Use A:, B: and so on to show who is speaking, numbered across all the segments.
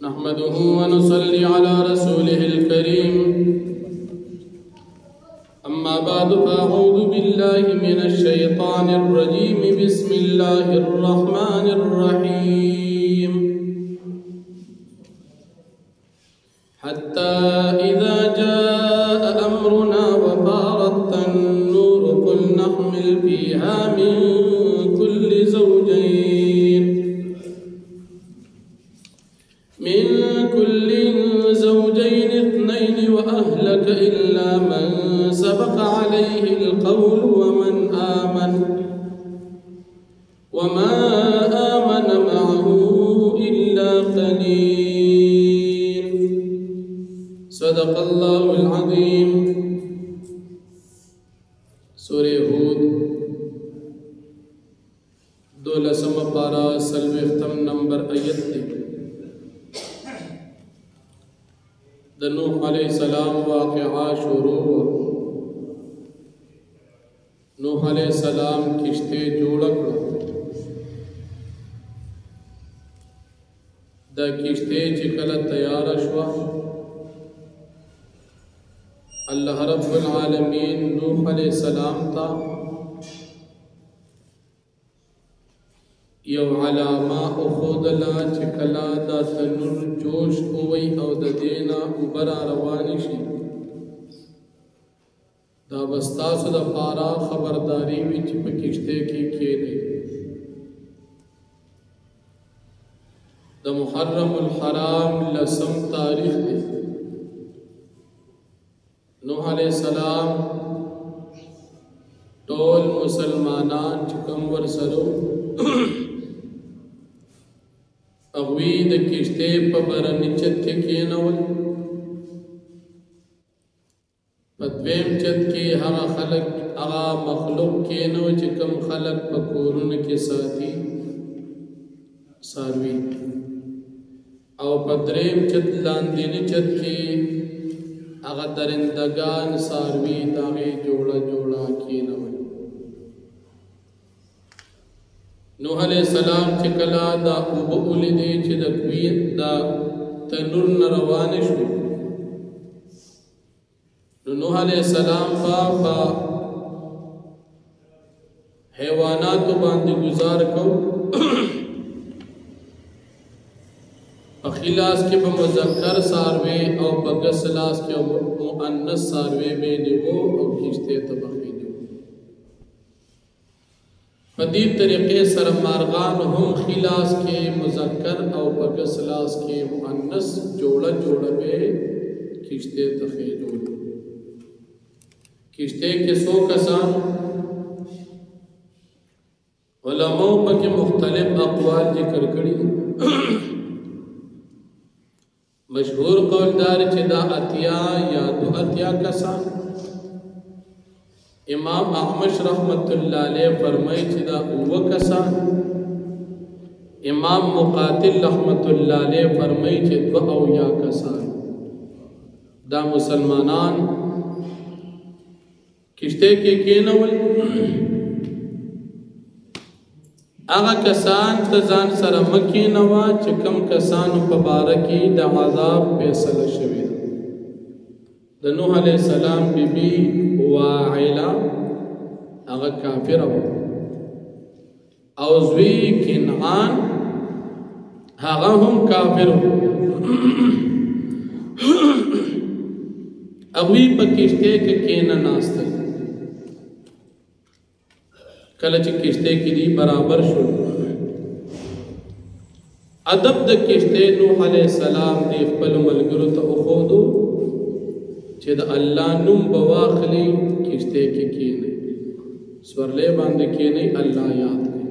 A: نحمده ونصلي على رسوله الكريم أما بعد فأعوذ بالله من الشيطان الرجيم بسم الله الرحمن الرحيم حتى إذا جاء أمرنا وفارت النور قل نحمل فيها من كل زوجين اثنين وأهلك إلا من سبق عليه القول وما آمن معه إلا قليل صدق الله العظيم. سورة هود 12 پارا 40 نمبر آیت دی. د نوح علیہ السلام واقعہ شروع. نوح علیہ السلام کشتے جوړ کړه. د کشتے چې کله تیار شوه الله رب العالمین نوح علیہ السلام ته یو علامه اخودلا چې کله دا تنور جوش کوي او د دینا اوبر روان شي دا بستاسو د پارا خبرداري وي چې په کشته کې کېږي. د محرم الحرام لسم تاریخ دی. نوح علیہ السلام ټول مسلمانان چې کوم ورسره اغوی د کشتے پا برنی چت کے کینول پا دویم چت کے ہغا خلق اغا مخلوق کینو چکم خلق پا کورون کے ساتھی ساروی او پا دریم چت لاندین چت کے اغا درندگان ساروی داغی جوڑا جوڑا کینول. نوح علیہ السلام چې کله دا اوبه ولیدې چې د کوی دا تنور نه روان شو نو نوح علیہ السلام په حیواناتو باندې گزار کو. په خلاص کې په مذکر ساروی او په غسلاس کې مؤنث ساروی به نیو او کشته تبخی پدیب طریقے سر مارغان هم خلاص کے مذکر او بگسلاس کے مؤنث جوڑا جوڑا بے کشتے تخی جوڑا. کشتے کے 100 کسان علماء پا کے مختلف اقوال ذکر کری. مشہور قولدار چدا اتیا یا 2 اتیا کسان. امام احمد رحمت اللہ علیہ فرمائی چی دا 9 کسان. امام مقاتل رحمت اللہ علیہ فرمائی چی 2 کسان. دا مسلمانان کشتے کے کینول اغا کسان تزان سر مکینوا چکم کسان پبارکی دا عذاب فیصلہ شوید. د نوح علیہ السلام بی بی واعلا اغا کافر او زوی کنعان اغا هم کافر اغوی پا کشتے کے کینا ناستل کلچ کشتے کی دی برابر شو. ادب د کشتے نوح علیہ السلام دی خپل ملګرو ته اخودو چې د الله نوم بواخلی کشتے کې کینی سورلے باندې کینی الله یاد کړي.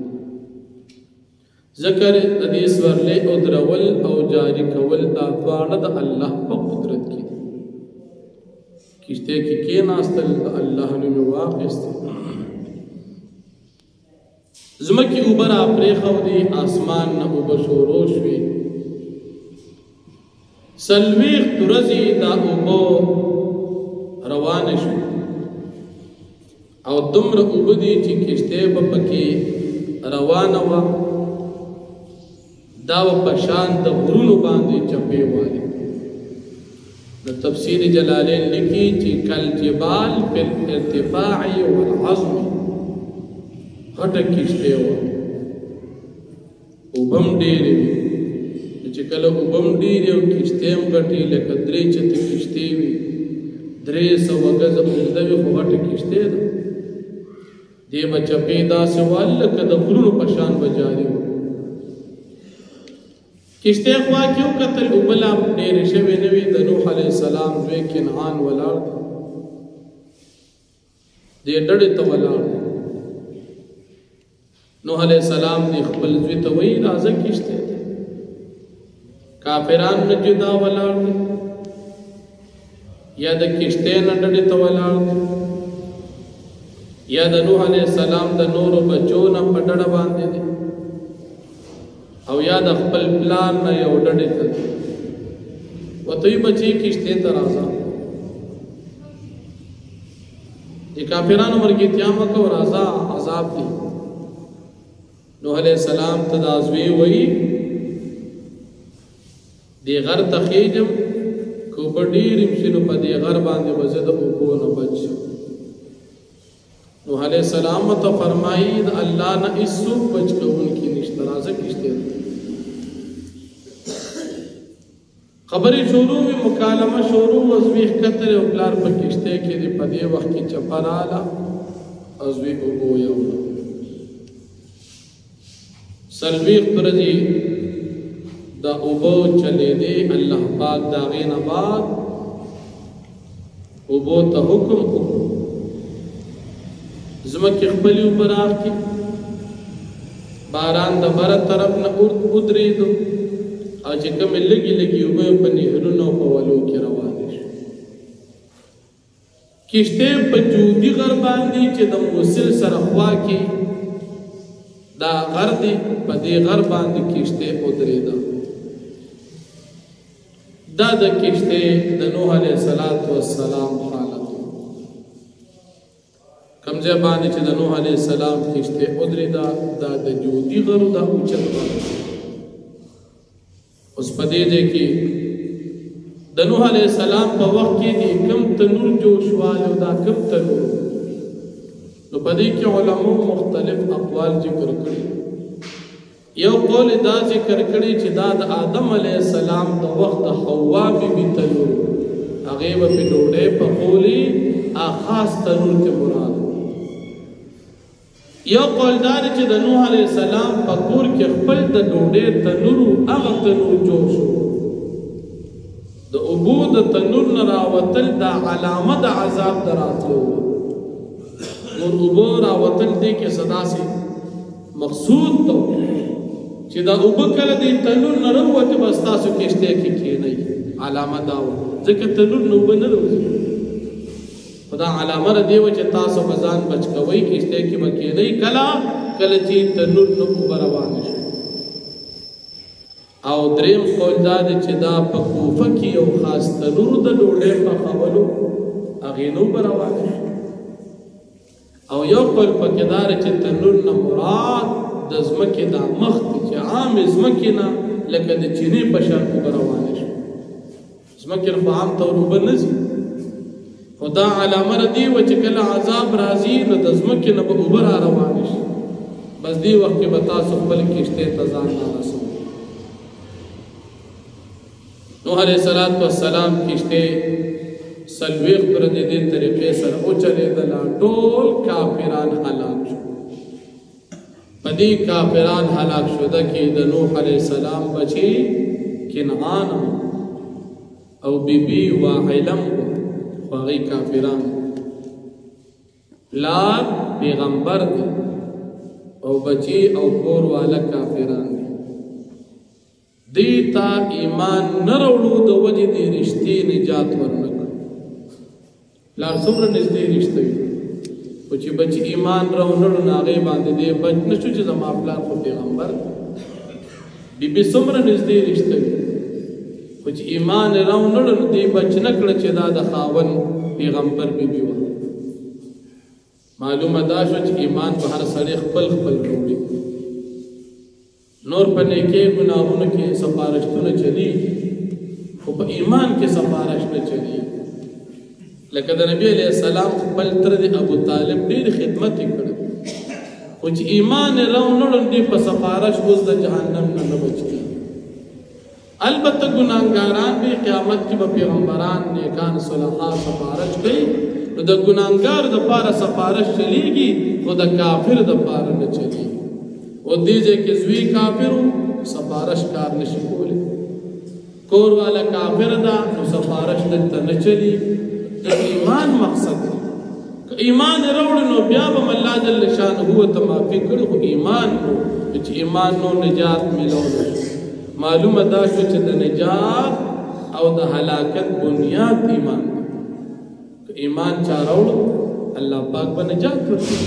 A: ذکر د دې سورلے او درول او جاری کول دا دواړه د الله په قدرت کې دي. کشتے کې کیناستل د الله نوم واخیست. زمکی اوبر اپری خودی آسمان نه اوبه شروع شوي. سلویخ ترزی دا اوبو روان شو او دمر اوبدی چې کشته په پکې روانه و دا په شان د غرونو باندې چپې والي د تفسیر جلالین لیکي چې کل جبال فی الارتفاع والعظم غټه کشته و وبم ډېرې چې کله وبم ډېرې او کشته هم غټې لکه درې چته کشته وي 300 غزه اوږده وي خو غټه کشته ده دې به چپې داسې وال لکه د غرونو په شان به جاري و کشته خوا کې وکتل وبله ډېرې شوې نه وي د نوح علیه السلام زوی کنعان ولاړ دې ډډې ته ولاړ نوح علیہ السلام دی خپل زوی ته وی راځه کشته ده کافران نه جدا ولاړ دي یا د کشته نه ډډې ته ولاړ دي یا د نوح علیہ السلام د نورو بچو نه په ډډه باندې دي او یا د خپل پلان نه یو ډډې ته دي وتوی بچی کشته ته راځه د کافرانو مرګتیا مکو راځه عذاب دي نوح علیہ السلام تدازوی وی دی غر تخیجم کو بډیر مشنو په دی غر باندې وزد او کو نه بچ نوح علیہ السلام ته فرمایي الله نه ایسو بچ کوون کی نشته راځه کشته خبرې شروع وی مکالمه شروع وزوی کتر او پلار په کشته کې دی په دی وخت کې چپراله ازوی او یو سلویخ ترزی دا اوبو چلے دے اللہ پاک داغین آباد اوبو تا حکم زمک اخبلی اوپر آخ کی باران دا برا طرف نا ادری دو آجی کم لگی لگی اوبو پا نهرونو پا ولو کی روانش کشتے پا جودی غرباندی چی دا موسل سرخوا کی دا غر دی پا دی غر باندی کشتے ادری دا دا دا کشتے دا نوح علیہ السلام حالت کمزے باندی چی دا نوح علیہ السلام کشتے ادری دا دا دا جودی غر دا اوچت باندی اس پا دے دے کی دا نوح علیہ السلام پا وقت کی دی کم تنور جوشوالی دا کم تنور نو پدې کې علماء مختلف اقوال ذکر کړي یو قول دا ذکر کړي چې دا د آدم علیه السلام د وخت حوا بی تنور هغه په ډوډۍ په خولي خاص تنور ته مراد یو قول دا چې د نوح علیه السلام په کور کې خپل د ډوډۍ تنور هغه تنور جوړ شو د عبود تنور نه راوتل دا علامه د عذاب دراتلو نور اوبو راوتل دی کې صدا سي مقصود تو چې دا اوبو کله دی تنور نه راوته بس تاسو کېشته کې کېنی علامه دا و ځکه تنور نو بنه راوځي خدا علامه را دی و چې تاسو بزان بچ کوي کېشته کې مکېنی کلا کله چې تنور نو روان شي او دریم قول دا چې دا په کوفه کې یو خاص تنور د ډوډۍ په خولو هغه نو روان شي او یو قول پکدار چې تنور نه مراد د زمکه د مخ چې عام زمکه نه لکه د چینه په شان روانه شي زمکه په عام تور وبنځي خدا علامه ردی و چې کله عذاب راځي نو د زمکه نه به اوبر روانه شي بس دی وخت کې بتا سو خپل کېشته تزان نه رسو نوح علیہ السلام کېشته سلویخ پر دې طریقې سره او چلے دلا ټول کافران هلاک شو پدې کافران هلاک شو د کې د نوح علیہ السلام بچي کنعان او بیبي واحلم واغی کافران لار پیغمبر دی او بچی او کور والا کافران دی دیتا ایمان نروڑو دو وجه دی رشتی نجات ورنک لار سمر نزدی رشتوی وچی بچی ایمان رو نرو ناغی باندی دی بچ نشو چیزا مافلار خو پیغمبر بی بی سمر نزدی رشتوی وچی ایمان رو نرو دی بچ نکڑ چی دا خاون پیغمبر بی بی ورنک معلومه دا شو چې ایمان په هر سړی خپل خپل وروړي نور په نیکۍ ګناهونو کې سفارشتونه چلیږي خو په ایمان کې سفارش نه چلیږي. لکه د نبی علیه السلام خپل تر د ابو طالب ډېر خدمت یې کړی خو چې ایمان یې راونړل دی په سفارش اوس د جهنم نه بچ کېږي. البته ګناهګاران به قیامت کې به پیغمبران نیکان صالحان سفارش کوي نو د ګناهګار دپاره سفارش چلیږي خو د کافر دپاره نه چلیږي. او دې ځای کې زوی کافر و سفارش کار نشي کولی، کور والا کافر ده نو سفارش دلته نه چلیږي. د ایمان مقصد دی که ایمان یې راوړي نو بیا به م الله جل شانه ورته معافي کړي خو ایمان نو چې ایمان نو نجات میلولی شو. معلومه دا شو چې د نجات او د هلاکت بنیاد ایمان دی. که ایمان چا راوړو الله پاک به نجات ورکړي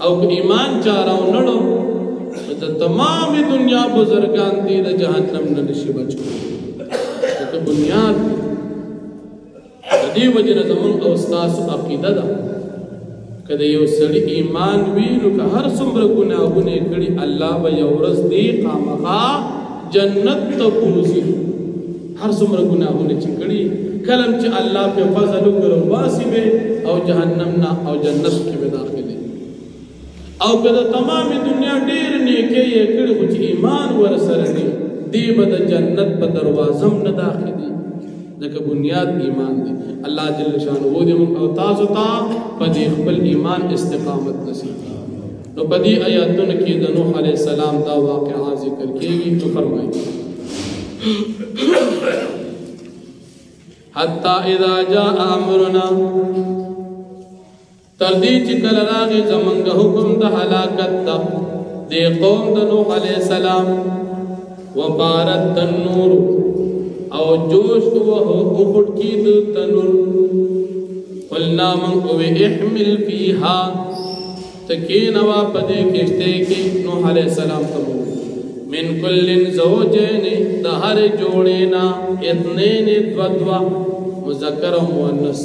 A: او که ایمان چا راونړو د تمام دنیا بزرگان دی د جهنم نه نشي بچ کړي. که بنیاد دی د دې وجې نه زمونږ او ستاسو عقیده ده که د یو سړي ایمان وي نو که هر څومره ګناهونه یې کړي الله به یو ورځ دی خامخا جنت ته بوځي. هر څومره ګناهونه چې کړي کله چې الله په فضل وکړي وباسي به او جهنم نه او جنت کې به داخلي. او که د تمام دنیا ډېر نیکۍ یې کړي خو چې ایمان ورسره دی دی به د جنت په دروازه هم نه داخلي ځکه بنیاد ایمان دی. الله جل شانه دې موږ او تاسو ته په دې خپل ایمان استقامت نصیب کړي. نو په دې آیاتونو کې د نوح علیه السلام دا واقعه ذکر کېږي نو فرمایي حتی اذا جاء امرنا تر دې چې کله راغی زمونږ حکم د هلاکت ته دې قوم د نوح علیه السلام وبارت النور او جوش اخوٹ کی دو تنور قلنا من اوی احمل فیہا تکینوا پدے کشتے کی نوح علیہ السلام تبو من کل زوجین دہر جوڑینا اتنین دودوا مذکر و مؤنث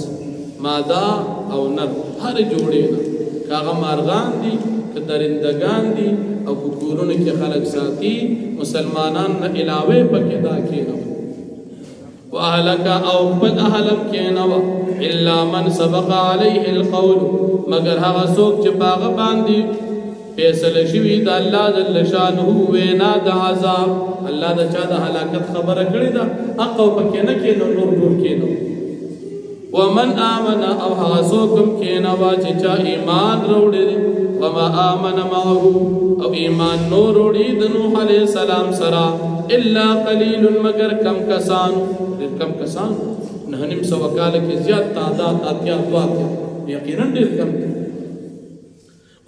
A: مادا او نر ہر جوڑینا کاغا مارغان دی که درندگان دی او ککورون کی خلق ساتی مسلمانان نا علاوے پکی دا کینا وَأَهْلَكَ أَوْ بَلْ أَهْلَكَ كِنَوَا إِلَّا مَنْ سَبَقَ عَلَيْهِ الْقَوْلُ مگر هغه څوک چې پاغه باندې فیصله شوی د الله جل شانه وینا د عذاب الله د چا د هلاکت خبره کړی دا حق او پکې نه کینو نور نور کینو. ومن آمن او هغه څوک کینوا چې چا ایمان وروړي وما آمن معه او ایمان نور وروړي د نوح علیه السلام سره الا قلیل مگر کم کسان کم کسان نه نیم سو کال کې زیات تعداد اتیا اتوات یقینا ډیر کم.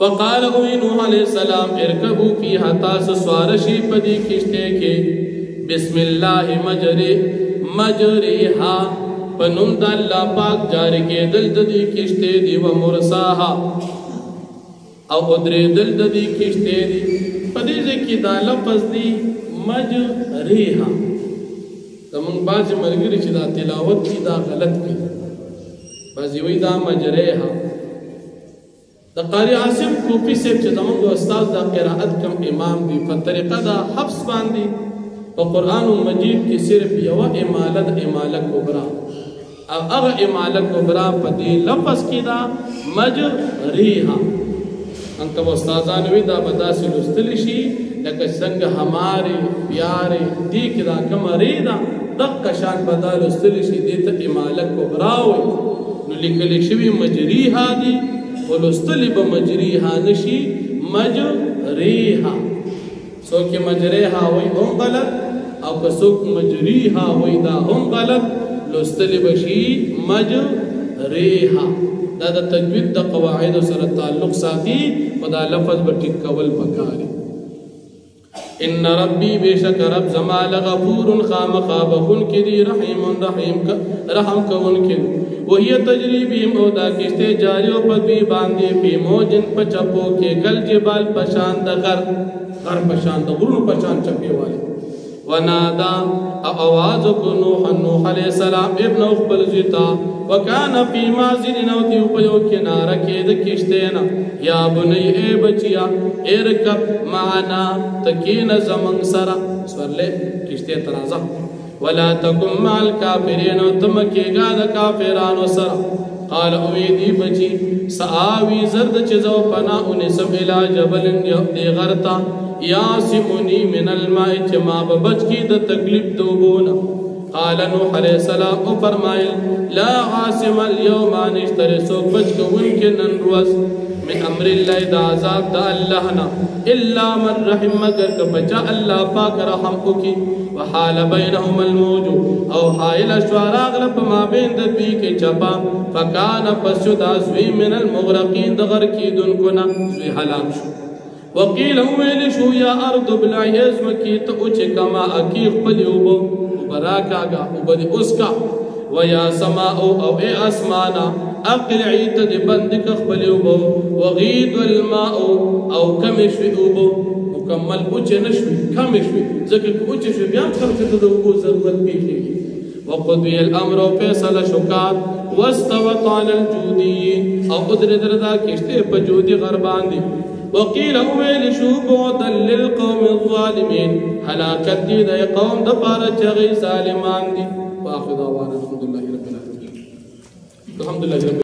A: وقال نوح علیہ السلام ارکبوا فیها تاس سوارشی پدی کشتے کے بسم اللہ مجریها پنم دا اللہ پاک جاری کے دل دی کشتے دی و مرساها او ادری دل دی کشتے دی پدی ذکی دا لفظ دی مجریها. تمہیں بعض مرگری چی دا تلاوت کی دا غلط کی بعضی وی دا مجریها. دا قاری عاصم کوفی سیب چی زمان دو استاذ دا قراءت کم امام دی فطریقہ دا حفظ باندی و قرآن مجید کی صرف یو امالت امالک کبرا اغا امالک کبرا پا دی لفظ کی دا مجریها. انکا و استاذانوی دا بداسی لستلشی لکه څنګه ہمارے پیارے دی کی دا کم ریدا دق شان بدال استلشی دیتا امالک کبرا ہوئی نو لکلی شوی مجریها دی ولستلی با مجریها نشی مجریها. سوک مجریها ہوئی هم غلط او کسوک مجریها ہوئی دا هم غلط لستلی بشی مجریها. دا دا تجوید دا قواعد سر تعلق ساتی خدا لفظ بٹک کول پکاری. ان ربی بیشک رب زما لغفور خامخا بخون کی دی رحیم رحم کون کی وہی تجریبیم او دا کشتے جاریو پدوی باندے پی موجن پچپو کے گل جبال پشاند غر پشاند غرون پشاند چپے والے ونادا آواز کو نوح علیہ السلام ابن اخبر زیتا وکانا فی مازن او دیو پیو کنارا کید کشتینا یا بنی اے بچیا ارکب معنا تکین زمن سرا سورلے کشتی ترازا ولا تکم مع الكافرین و تمکی گاد کافران سرا قال اویدی بچی سآوی زرد چیزو پنا انسم الى جبل دی غرطا یاسمونی من الماء چما ببچ کی دا تکلیف دوبونا قال نوح علیہ السلام او فرمائل لا عاصم اليوم نشتر سوک بچ کون کے ننروز من امر اللہ دا عذاب دا اللہنا الا من رحم مگر کبچا اللہ پاک رحم اکی وحال بینہم الموجو او حائل شوارا غلب ما بین دبی کے چپا فکان پسجد زوی من المغرقین دغر کی دن کنا زوی حلاک شو وقیل اویل شو یا ارض بلائی ازمکی تا اچے کما اکیف پلیوبو براکاگا وبدي اسكا ويا سماء او اي اسمانا اقلعي تدي بندك خبليوبو وغيد الماء او كمشويوبو مكمل اوچ نشوي كمشوي زكك اوچ شوي بيان خرجت دو ضرورت بيخي وقضي الامر فيصل شكار واستوت على الجودي او قدر دردا كشته بجودي غربان دي وقيل اويل شو بعدا للقوم الظالمين هلاكت دي دا قوم دا پارا چغي ظالمان دي واخذ دعوانا الحمد لله رب العالمين الحمد لله رب